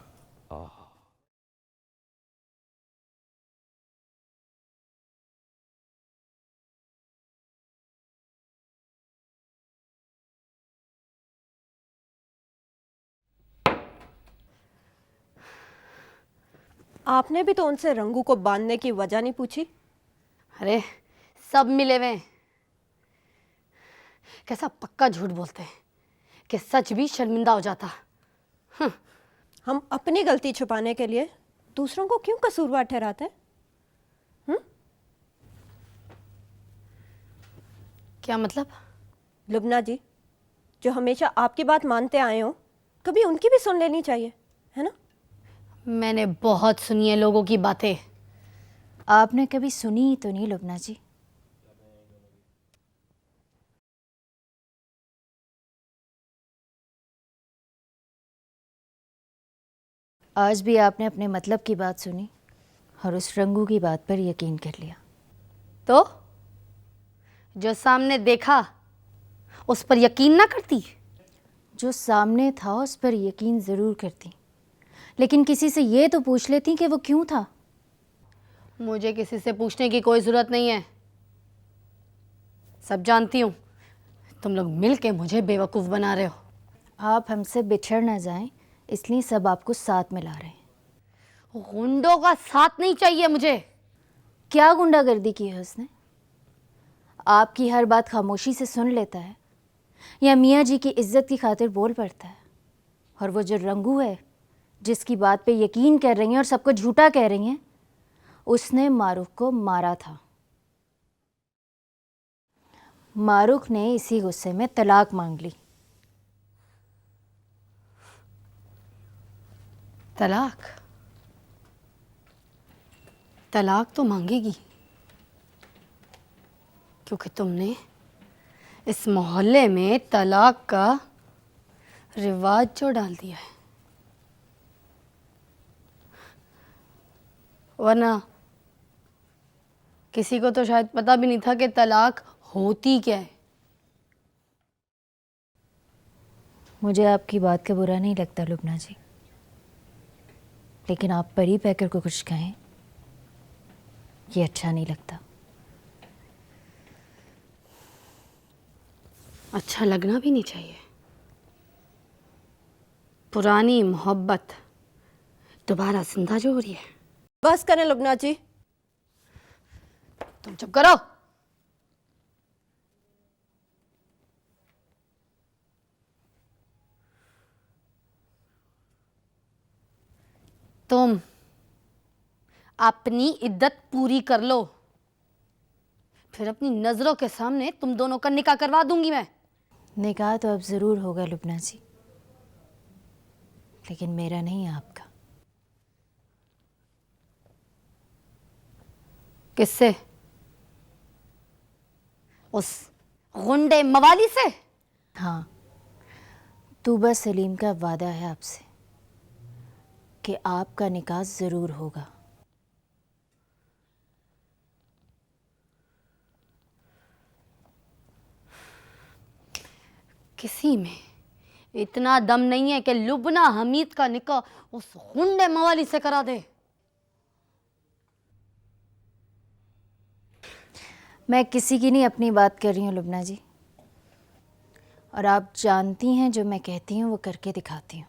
आपने भी तो उनसे रंगू को बांधने की वजह नहीं पूछी? अरे सब मिले हुए हैं। कैसा पक्का झूठ बोलते हैं कि सच भी शर्मिंदा हो जाता। हम अपनी गलती छुपाने के लिए दूसरों को क्यों कसूरवार ठहराते हैं? क्या मतलब? लुबना जी, जो हमेशा आपकी बात मानते आए हो, कभी उनकी भी सुन लेनी चाहिए, है ना? मैंने बहुत सुनी है लोगों की बातें, आपने कभी सुनी तो नहीं लुबना जी? आज भी आपने अपने मतलब की बात सुनी और उस रंगू की बात पर यकीन कर लिया। तो जो सामने देखा उस पर यकीन ना करती? जो सामने था उस पर यकीन ज़रूर करती, लेकिन किसी से ये तो पूछ लेती कि वो क्यों था। मुझे किसी से पूछने की कोई ज़रूरत नहीं है, सब जानती हूँ। तुम लोग मिल के मुझे बेवकूफ़ बना रहे हो। आप हमसे बिछड़ ना जाएं, इसलिए सब आपको साथ मिला रहे हैं। गुंडों का साथ नहीं चाहिए मुझे। क्या गुंडागर्दी की है उसने? आपकी हर बात खामोशी से सुन लेता है या मियाँ जी की इज्जत की खातिर बोल पड़ता है? और वो जो रंगू है जिसकी बात पे यकीन कर रही हैं और सबको झूठा कह रही हैं, उसने मारूख को मारा था। मारूख ने इसी गुस्से में तलाक मांग ली। तलाक? तलाक तो मांगेगी, क्योंकि तुमने इस मोहल्ले में तलाक का रिवाज जो डाल दिया है। वरना किसी को तो शायद पता भी नहीं था कि तलाक होती क्या है। मुझे आपकी बात का बुरा नहीं लगता लुबना जी, लेकिन आप परी पैकर को कुछ कहें ये अच्छा नहीं लगता। अच्छा लगना भी नहीं चाहिए। पुरानी मोहब्बत दोबारा जिंदा जो हो रही है। बस करें लुबना जी। तुम चुप करो। तुम अपनी इद्दत पूरी कर लो, फिर अपनी नजरों के सामने तुम दोनों का निकाह करवा दूंगी मैं। निकाह तो अब ज़रूर होगा लुबना जी, लेकिन मेरा नहीं आपका। किससे? उस गुंडे मवाली से? हाँ, तूबा सलीम का वादा है आपसे कि आपका निकाह ज़रूर होगा। किसी में इतना दम नहीं है कि लुबना हमीद का निकाह उस गुंडे मवाली से करा दे। मैं किसी की नहीं अपनी बात कर रही हूँ लुबना जी, और आप जानती हैं जो मैं कहती हूँ वो करके दिखाती हूँ।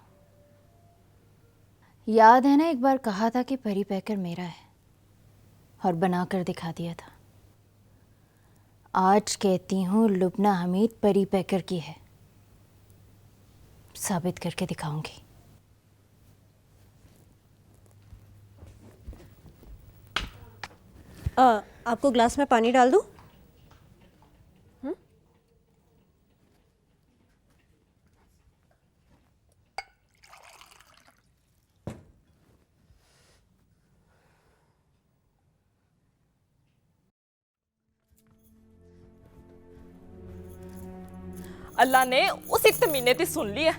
याद है ना, एक बार कहा था कि परी पैकर मेरा है और बना कर दिखा दिया था। आज कहती हूँ लुबना हमीद परी पैकर की है, साबित करके दिखाऊंगी। आपको ग्लास में पानी डाल दूं? अल्लाह ने उस एक महीने ती सुन लिया,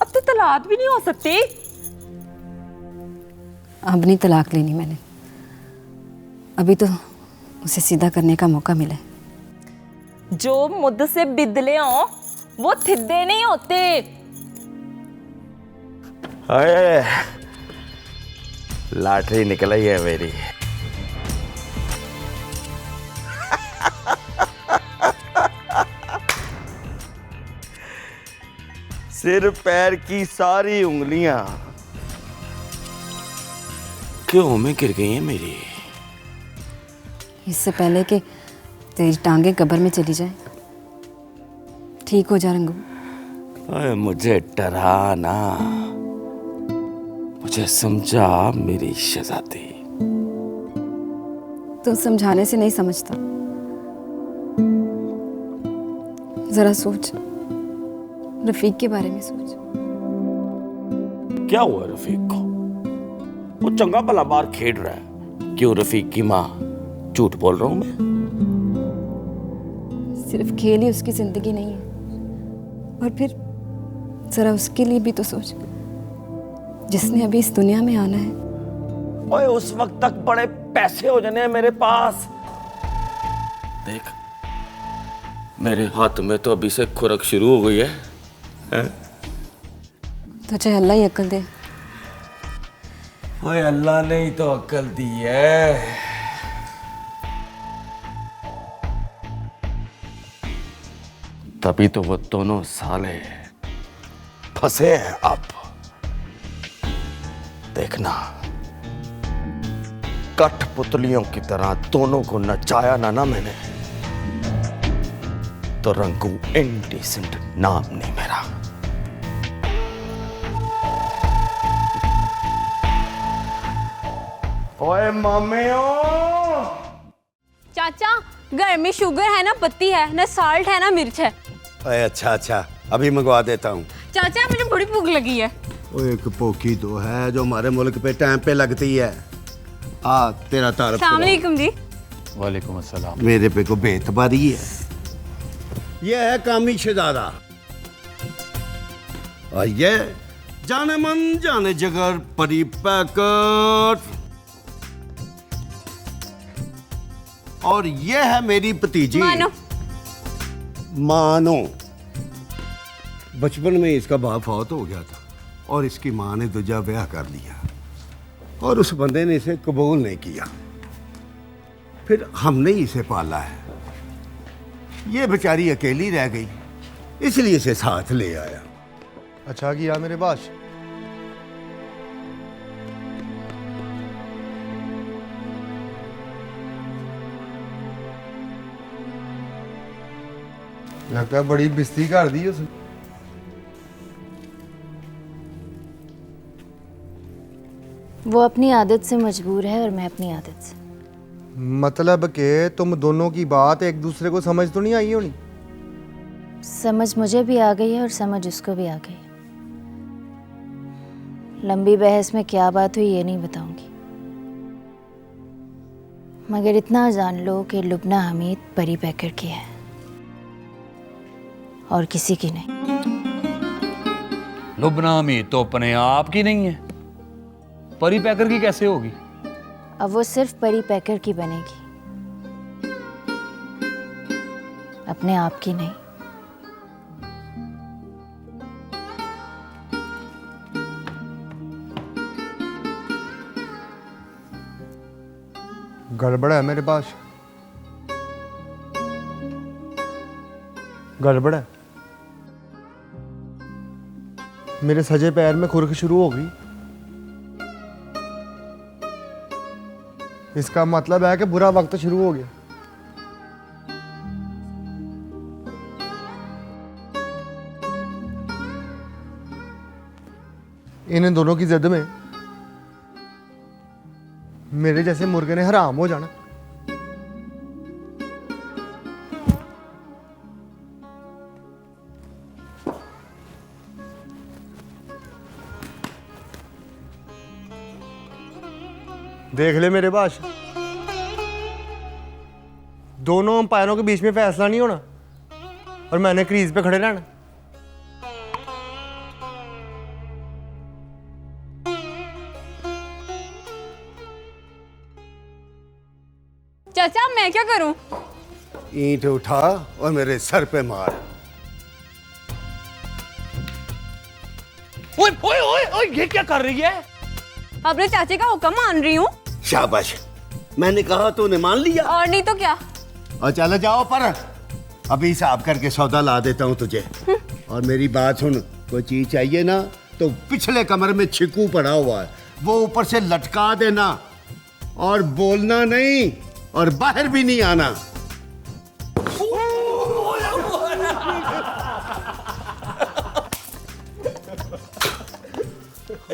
अब तो तलाक भी नहीं हो सकती। अब नहीं तलाक लेनी मैंने, अभी तो उसे सीधा करने का मौका मिला है। जो मुद्द से बिदले हो वो थिद्दे नहीं होते। हाय, लॉटरी निकल आई है मेरी। सिर पैर की सारी उंगलियां क्यों में गिर गई हैं मेरी। इससे पहले कि तेरी टांगे कब्र में चली जाए, ठीक हो जा रंगू। अरे मुझे डरा ना, मुझे समझा मेरी शहजादी। तो समझाने से नहीं समझता, जरा सोच, रफीक के बारे में सोच। क्या हुआ रफीक को? वो चंगा भला बाहर खेड रहा है, क्यों रफीक की माँ, झूठ बोल रहा हूं मैं? सिर्फ खेल ही उसकी जिंदगी नहीं है, और फिर जरा उसके लिए भी तो सोच, जिसने अभी इस दुनिया में आना है। ओए उस वक्त तक बड़े पैसे हो जाने हैं मेरे पास। देख मेरे हाथ में तो अभी से खुरक शुरू हो गई है। तो चाहे अल्लाह ही अक्ल दे। ओए अल्लाह ने ही तो अक्ल दी है। तभी तो वो दोनों साले फंसे हैं अब। देखना कठपुतलियों की तरह दोनों को नचाया ना मैंने, तो रंगू इंडिसेंट नाम नहीं मेरा। ओए मामियों, चाचा घर में शुगर है ना पत्ती है ना साल्ट है ना मिर्च है। अरे अच्छा, अभी मंगवा देता हूँ। चाचा मुझे बड़ी भूख लगी है। वो एक पोखी तो है जो हमारे मुल्क पे टाइम पे लगती है। तेरा तारफ अस्सलाम वालेकुम जी। वालेकुम अस्सलाम। मेरे पे को बेतबारी है। ये है कामी शहजादा, और ये जाने मन जाने जगर परी पैकेट, और ये है मेरी भतीजी मानो। बचपन में इसका बाप फौत हो गया था और इसकी माँ ने दूजा ब्याह कर लिया, और उस बंदे ने इसे कबूल नहीं किया। फिर हमने ही इसे पाला है। ये बेचारी अकेली रह गई, इसलिए इसे साथ ले आया। अच्छा किया मेरे बाश। लगता है बड़ी बिस्ती कर दी उसने। वो अपनी आदत से मजबूर है और मैं अपनी आदत से। मतलब कि तुम दोनों की बात एक दूसरे को समझ तो नहीं आई होनी? समझ मुझे भी आ गई है और समझ उसको भी आ गई है। लंबी बहस में क्या बात हुई ये नहीं बताऊंगी, मगर इतना जान लो कि लुबना हमीद परी पैकेट की है और किसी की नहीं। लुबना हमीद तो अपने आप की नहीं है, परी पैकर की कैसे होगी? अब वो सिर्फ परी पैकर की बनेगी, अपने आप की नहीं। गड़बड़ है मेरे पास, गड़बड़ है। मेरे सजे पैर में खुरक शुरू हो गई। इसका मतलब है कि बुरा वक्त शुरू हो गया। इन दोनों की जिद में मेरे जैसे मुर्गे ने हराम हो जाना। देख ले मेरे बाश, दोनों अंपायरों के बीच में फैसला नहीं होना और मैंने क्रीज पे खड़े रहना। चाचा मैं क्या करूं? ईंट उठा और मेरे सर पे मार। ओए ओए ओए ओए, ये क्या कर रही है? अपने चाचे का हुक्म मान रही हूँ। शाबाश, मैंने कहा तूने मान लिया। और नहीं तो क्या। और चलो जाओ, पर अभी हिसाब करके सौदा ला देता हूँ तुझे। और मेरी बात सुन, कोई चीज चाहिए ना तो पिछले कमरे में छिकू पड़ा हुआ है, वो ऊपर से लटका देना और बोलना नहीं और बाहर भी नहीं आना।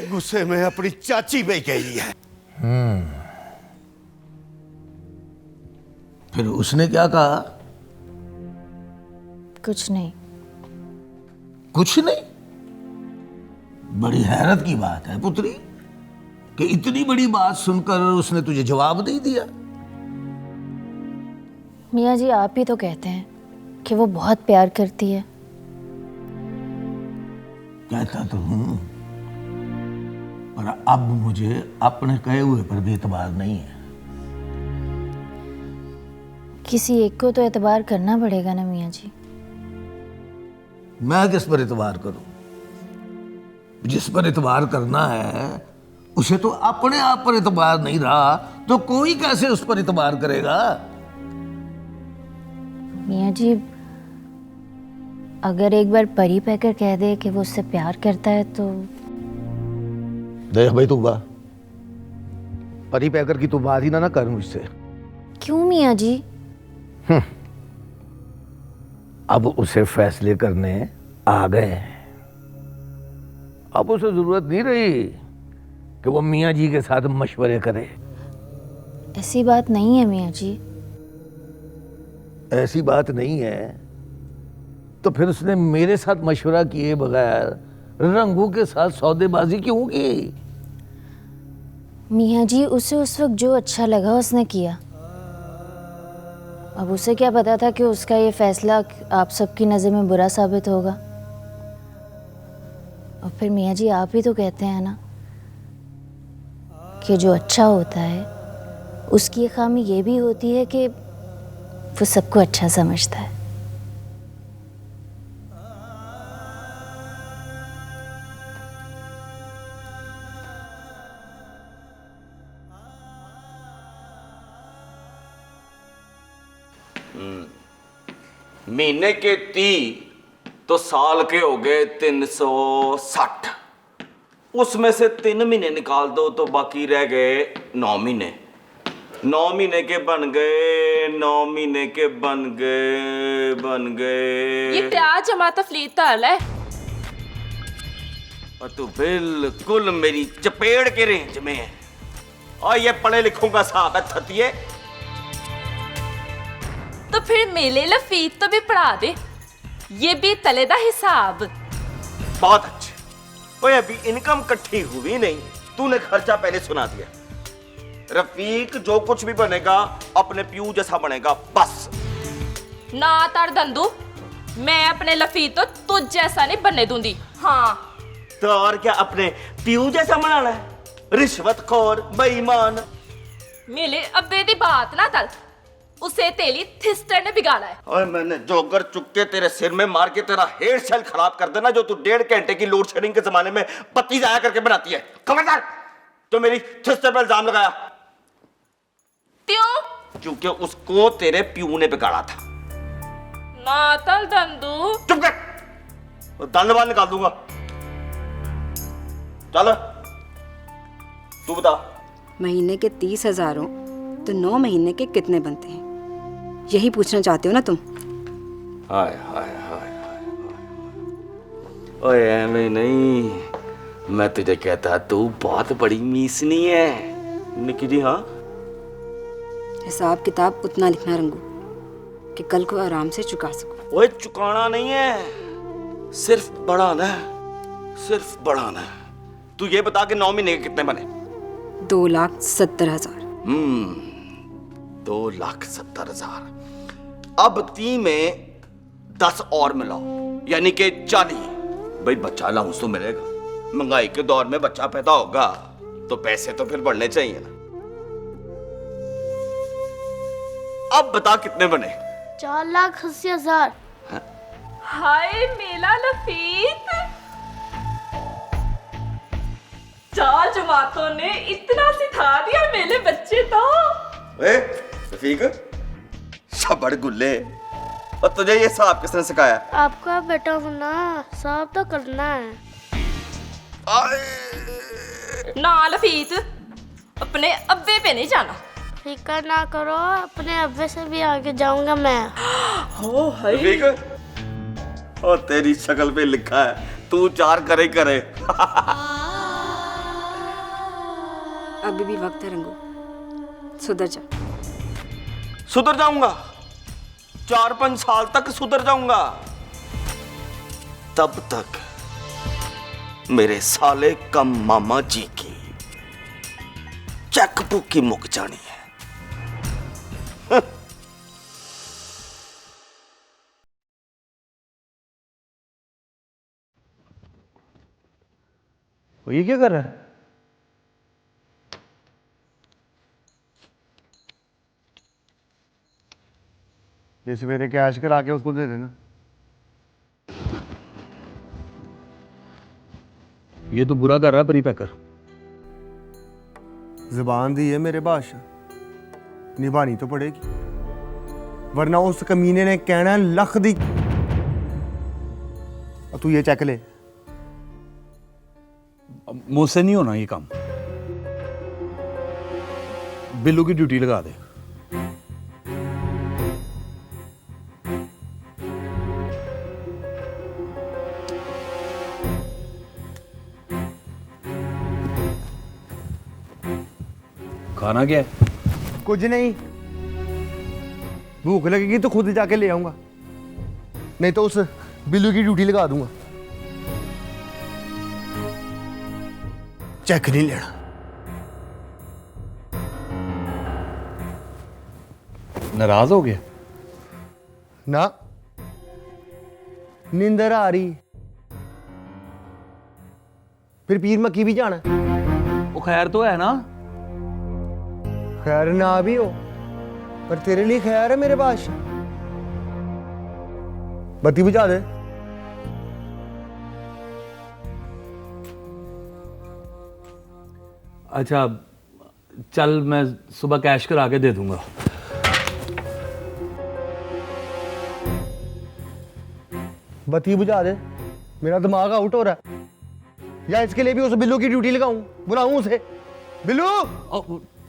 गुस्से में अपनी चाची पे गई है। फिर उसने क्या कहा? कुछ नहीं। कुछ नहीं? बड़ी हैरत की बात है पुत्री। कि इतनी बड़ी बात सुनकर उसने तुझे जवाब नहीं दिया? मियाँ जी आप ही तो कहते हैं कि वो बहुत प्यार करती है। कहता तो हूं, पर अब मुझे अपने कहे हुए पर भी एतबार नहीं है। किसी एक को तो एतबार करना पड़ेगा ना मियाँ जी। मैं किस पर एतबार करूं? जिस पर एतबार करना है उसे तो अपने आप पर एतबार नहीं रहा, तो कोई कैसे उस पर एतबार करेगा? मियाँ जी अगर एक बार परी पैकर कह दे कि वो उससे प्यार करता है तो। देख भाई तू बा परी पैकर की तू बात ही ना कर मुझसे। क्यों मियाँ जी? अब उसे फैसले करने आ गए हैं। अब उसे जरूरत नहीं रही कि वो मियाँ जी के साथ मशवरे करे। ऐसी बात नहीं है मियाँ जी। ऐसी बात नहीं है तो फिर उसने मेरे साथ मशवरा किए बगैर रंगू के साथ सौदेबाजी क्यों की? मियाँ जी उसे उस वक्त जो अच्छा लगा उसने किया। अब उसे क्या पता था कि उसका ये फैसला आप सबकी नज़र में बुरा साबित होगा। और फिर मियाँ जी आप ही तो कहते हैं ना कि जो अच्छा होता है उसकी खामी ये भी होती है कि वो सबको अच्छा समझता है। महीने के 30 तो साल के हो गए 360। उसमें से 3 महीने निकाल दो तो बाकी रह गए 9 महीने। 9 महीने के बन गए, 9 महीने के बन गए। ये क्या जमा तफलीत ताल है? और तू बिल्कुल मेरी चपेट के रेंज में है। और ये पढ़े लिखों का साहब है थतिये। तो फिर मेले लफीत तो भी पढ़ा दे, ये भी तले दा हिसाब। बहुत अच्छे। ओए अभी इनकम इकट्ठी हुई नहीं, तूने खर्चा पहले सुना दिया। रफीक जो कुछ भी बनेगा अपने प्यू जैसा बनेगा बस। ना तार दंदू, मैं अपने लफीत तो तुझ जैसा नहीं बनने दूंगी। हाँ तो और क्या अपने प्यू जैसा बनाना है? रिश्वतखोर बेईमान। मेले अब्बे दी बात ना तल, उसे तेली थिस्टर ने बिगाड़ा है। और मैंने जोगर चुक के तेरे सिर में मार के तेरा हेयर स्टाइल खराब कर देना, जो तू 1.5 घंटे की लोड शेडिंग के जमाने में बत्ती जाया करके बनाती है। खबरदार जो मेरी थिस्टर पर इल्जाम लगाया। क्यों? क्योंकि उसको तेरे प्यू ने बिगाड़ा था। ना तल दंदू। चुप कर, दंड बाहर निकाल दूंगा। चल तू बता। महीने के 30,000 हो तो 9 महीने के कितने बनते हैं, यही पूछना चाहते हो ना तुम? हाय हाय हाय हाय। ओए ऐਵੇਂ नहीं, मैं तुझे कहता तू बहुत बड़ी मीसनी है निकी जी। हाँ हिसाब किताब उतना लिखना रंगू कि कल को आराम से चुका सको। ओए चुकाना नहीं है, सिर्फ बढ़ाना है, सिर्फ बढ़ाना है। तू ये बता कि 9 महीने के कितने बने? 2,70,000। 2,70,000। अब 3 में 10 और मिलाओ, यानी कि 40। भाई बच्चा लाउंस तो मिलेगा, महंगाई के दौर में बच्चा पैदा होगा तो पैसे तो फिर बढ़ने चाहिए ना। अब बता कितने बने? 4,80,000। हाय मेला लफीत, चार जमातों ने इतना सिखा दिया मेरे बच्चे तो। ए, रफीक शबड़ गुल्ले, और तुझे ये हिसाब किसने सिखाया? आपका बेटा होना साहब तो करना है। ना लफीत, अपने अब्बे पे नहीं जाना। फिक्र ना करो, अपने अब्बे से भी आगे जाऊंगा मैं। हो हाय। रफीक और तेरी शक्ल पे लिखा है तू 4 करे करे। अभी भी वक्त है रंगू, सुधर जा। सुधर जाऊंगा, 4-5 साल तक सुधर जाऊंगा। तब तक मेरे साले कम मामा जी की चेकबुक की मुक जानी है। वो ये क्या कर रहा है? ये सवेरे कैश करा के उसको दे देना। ये तो बुरा कर रहा है परी पैकर। जुबान दी है मेरे बादशाह, निभानी तो पड़ेगी, वरना उस कमीने ने कहना लख दी। और तू ये चेक ले। मुझसे नहीं होना ये काम। बिल्लू की ड्यूटी लगा दे। खाना क्या है? कुछ नहीं, भूख लगेगी तो खुद जाके ले आऊंगा, नहीं तो उस बिल्लू की ड्यूटी लगा दूंगा। चेक नहीं लेना। नाराज हो गया? ना, नींदर आ रही। फिर पीर मक्की भी जाना। वो खैर तो है ना? खैर ना भी हो, पर तेरे लिए खैर है मेरे बादशाह। बत्ती बुझा दे। अच्छा चल, मैं सुबह कैश करा के दे दूंगा। बत्ती बुझा दे, मेरा दिमाग आउट हो रहा है। या इसके लिए भी उस बिल्लू की ड्यूटी लगाऊं, बुलाऊं उसे। बिल्लू,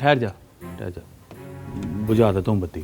ठहर जा, बुझा देता हूँ बत्ती।